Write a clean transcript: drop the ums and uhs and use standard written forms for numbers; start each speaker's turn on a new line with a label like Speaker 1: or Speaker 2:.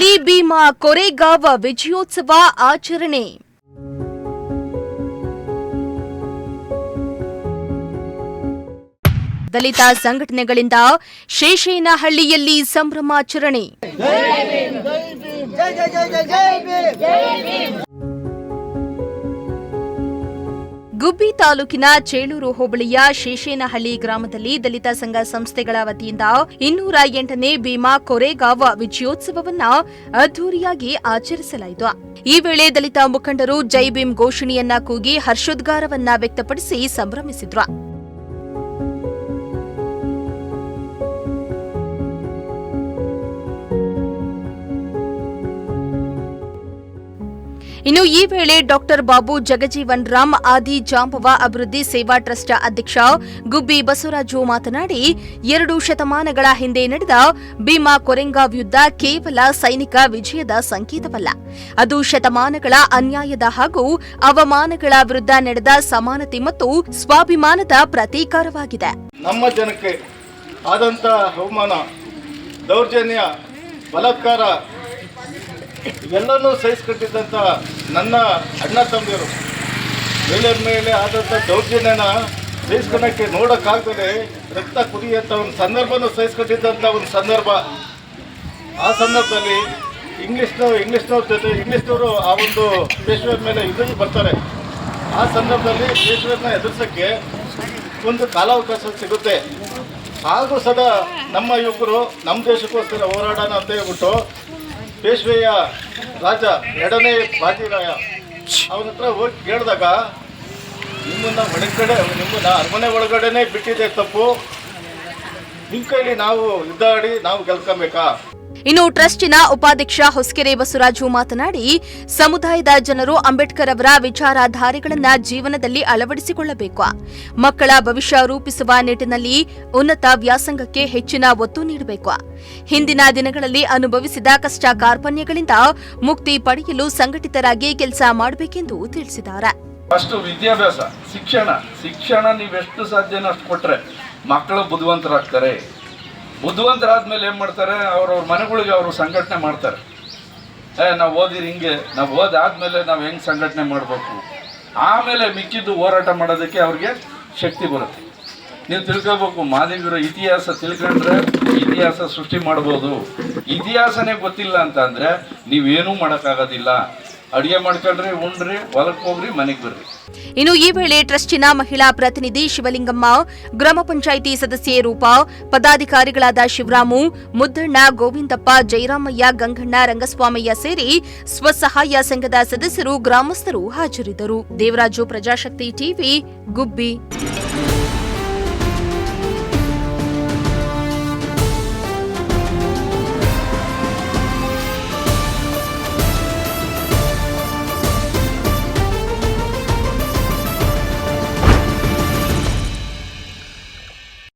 Speaker 1: ಗುಬ್ಬಿಯಲ್ಲಿ ಭೀಮಾ ಕೊರೆಗಾಂವ್ ವಿಜಯೋತ್ಸವ ಆಚರಣೆ. ದಲಿತ ಸಂಘಟನೆಗಳಿಂದ ಶೇಷೇನಹಳ್ಳಿಯಲ್ಲಿ ಸಂಭ್ರಮಾಚರಣೆ. ಗುಬ್ಬಿ ತಾಲೂಕಿನ ಚೇಳೂರು ಹೋಬಳಿಯ ಶೇಷೇನಹಳ್ಳಿ ಗ್ರಾಮದಲ್ಲಿ ದಲಿತ ಸಂಘ ಸಂಸ್ಥೆಗಳ ವತಿಯಿಂದ 208ನೇ ಭೀಮಾ ಕೊರೆಗಾಂವ್ ವಿಜಯೋತ್ಸವವನ್ನು ಅದ್ದೂರಿಯಾಗಿ ಆಚರಿಸಲಾಯಿತು. ಈ ವೇಳೆ ದಲಿತ ಮುಖಂಡರು ಜೈ ಭೀಮ್ ಘೋಷಣೆಯನ್ನ ಕೂಗಿ ಹರ್ಷೋದ್ಗಾರವನ್ನ ವ್ಯಕ್ತಪಡಿಸಿ ಸಂಭ್ರಮಿಸಿದ್ರು. ಇನ್ನು ಈ ವೇಳೆ ಡಾಕ್ಟರ್ ಬಾಬು ಜಗಜೀವನ್ ರಾಮ್ ಆದಿ ಜಾಂಬವ ಅಭಿವೃದ್ಧಿ ಸೇವಾ ಟ್ರಸ್ಟ್ ಅಧ್ಯಕ್ಷ ಗುಬ್ಬಿ ಬಸವರಾಜು ಮಾತನಾಡಿ 2 ಶತಮಾನಗಳ ಹಿಂದೆ ನಡೆದ ಭೀಮಾ ಕೊರೆಗಾಂವ್ ಯುದ್ಧ ಕೇವಲ ಸೈನಿಕ ವಿಜಯದ ಸಂಕೇತವಲ್ಲ, ಅದು ಶತಮಾನಗಳ ಅನ್ಯಾಯದ ಹಾಗೂ ಅವಮಾನಗಳ ವಿರುದ್ಧ ನಡೆದ ಸಮಾನತೆ ಮತ್ತು ಸ್ವಾಭಿಮಾನದ ಪ್ರತೀಕಾರವಾಗಿದೆ.
Speaker 2: ನಮ್ಮ ಜನಕ್ಕೆ ಆದಂತ ಅವಮಾನ, ದೌರ್ಜನ್ಯ, ಬಲಾತ್ಕಾರ ಇವೆಲ್ಲನೂ ಸಹಿಸಿಕೊಂಡಿದ್ದಂಥ ನನ್ನ ಅಣ್ಣ ತಮ್ಮದಿರು ಮೇಲೆ ಆದಂಥ ದೌರ್ಜನ್ಯನ ಸಹಿಸ್ಕೊಳಕ್ಕೆ ನೋಡೋಕ್ಕಾಗದೆ ರಕ್ತ ಕುದಿಯಂಥ ಒಂದು ಸಂದರ್ಭನೂ ಸಹಿಸ್ಕೊಂಡಿದ್ದಂಥ ಒಂದು ಸಂದರ್ಭ. ಆ ಸಂದರ್ಭದಲ್ಲಿ ಇಂಗ್ಲಿಷ್ನವರು ಆ ಒಂದು ಪೇಶ್ವೆ ಮೇಲೆ ಎದುರು ಬರ್ತಾರೆ. ಆ ಸಂದರ್ಭದಲ್ಲಿ ಪೇಶ್ವೆನ ಎದುರಿಸೋಕ್ಕೆ ಒಂದು ಕಾಲಾವಕಾಶ ಸಿಗುತ್ತೆ. ಹಾಗೂ ಸದಾ ನಮ್ಮ ಯುವಕರು ನಮ್ಮ ದೇಶಕ್ಕೋಸ್ಕರ ಹೋರಾಡೋಣ ಅಂತ ಹೇಳ್ಬಿಟ್ಟು ಪೇಶ್ವೆಯ ರಾಜ 2ನೇ ಬಾಜಿರಾಯ ಅವನ ಹತ್ರ ಹೋಗಿ ಕೇಳಿದಾಗ ನಿಮ್ಮನ್ನ ಅರಮನೆ ಒಳಗಡೆನೆ ಬಿಟ್ಟಿದೆ ತಪ್ಪು, ನಿಮ್ಮ ಕೈಲಿ ನಾವು ಯುದ್ಧಾಡಿ ನಾವು ಗೆಲ್ಕೊಬೇಕಾ.
Speaker 1: ಇನ್ನು ಟ್ರಸ್ಟಿನ ಉಪಾಧ್ಯಕ್ಷ ಹೊಸಕೆರೆ ಬಸವರಾಜು ಮಾತನಾಡಿ, ಸಮುದಾಯದ ಜನರು ಅಂಬೇಡ್ಕರ್ ಅವರ ವಿಚಾರಧಾರೆಗಳನ್ನು ಜೀವನದಲ್ಲಿ ಅಳವಡಿಸಿಕೊಳ್ಳಬೇಕು. ಮಕ್ಕಳ ಭವಿಷ್ಯ ರೂಪಿಸುವ ನಿಟ್ಟಿನಲ್ಲಿ ಉನ್ನತ ವ್ಯಾಸಂಗಕ್ಕೆ ಹೆಚ್ಚಿನ ಒತ್ತು ನೀಡಬೇಕು. ಹಿಂದಿನ ದಿನಗಳಲ್ಲಿ ಅನುಭವಿಸಿದ ಕಷ್ಟ ಕಾರ್ಪಣ್ಯಗಳಿಂದ ಮುಕ್ತಿ ಪಡೆಯಲು ಸಂಘಟಿತರಾಗಿ ಕೆಲಸ ಮಾಡಬೇಕೆಂದು ತಿಳಿಸಿದ್ದಾರೆ.
Speaker 3: ಫಸ್ಟ್ ವಿದ್ಯಾಭ್ಯಾಸ, ಶಿಕ್ಷಣ ನೀವೆಷ್ಟು ಸಾಧ್ಯನೋ ಅಷ್ಟು ಕೊಟ್ರೆ ಮಕ್ಕಳು ಬುದ್ಧಿವಂತರಾಗ್ತಾರೆ. ಬುದ್ಧಿವಂತರಾದ್ಮೇಲೆ ಏನು ಮಾಡ್ತಾರೆ, ಅವ್ರವ್ರ ಮನೆಗಳಿಗೆ ಅವರು ಸಂಘಟನೆ ಮಾಡ್ತಾರೆ. ನಾವು ಓದಿರಿ ಹಿಂಗೆ, ನಾವು ಓದಾದ್ಮೇಲೆ ನಾವು ಹೆಂಗೆ ಸಂಘಟನೆ ಮಾಡಬೇಕು, ಆಮೇಲೆ ಮಿಕ್ಕಿದ್ದು ಹೋರಾಟ ಮಾಡೋದಕ್ಕೆ ಅವ್ರಿಗೆ ಶಕ್ತಿ ಬರುತ್ತೆ. ನೀವು ತಿಳ್ಕೋಬೇಕು, ಮಾದಿಗರ ಇತಿಹಾಸ ತಿಳ್ಕೊಂಡ್ರೆ ಇತಿಹಾಸ ಸೃಷ್ಟಿ ಮಾಡ್ಬೋದು. ಇತಿಹಾಸನೇ ಗೊತ್ತಿಲ್ಲ ಅಂತ ಅಂದರೆ ನೀವೇನೂ ಮಾಡೋಕ್ಕಾಗೋದಿಲ್ಲ. ಅಡುಗೆ ಮಾಡ್ಕೊಳ್ರಿ, ಉಣ್ರಿ, ಹೊಲಕ್ಕೆ ಹೋಗ್ರಿ, ಮನೆಗೆ ಬರ್ರಿ.
Speaker 1: ಇನ್ನು ಈ ವೇಳೆ ಟ್ರಸ್ಟಿನ ಮಹಿಳಾ ಪ್ರತಿನಿಧಿ ಶಿವಲಿಂಗಮ್ಮ, ಗ್ರಾಮ ಪಂಚಾಯಿತಿ ಸದಸ್ಯೆ ರೂಪಾ, ಪದಾಧಿಕಾರಿಗಳಾದ ಶಿವರಾಮು, ಮುದ್ದಣ್ಣ, ಗೋವಿಂದಪ್ಪ, ಜಯರಾಮಯ್ಯ, ಗಂಗಣ್ಣ, ರಂಗಸ್ವಾಮಯ್ಯ ಸೇರಿ ಸ್ವಸಹಾಯ ಸಂಘದ ಸದಸ್ಯರು, ಗ್ರಾಮಸ್ಥರು ಹಾಜರಿದ್ದರು. ದೇವರಾಜು, ಪ್ರಜಾಶಕ್ತಿ ಟಿವಿ, ಗುಬ್ಬಿ.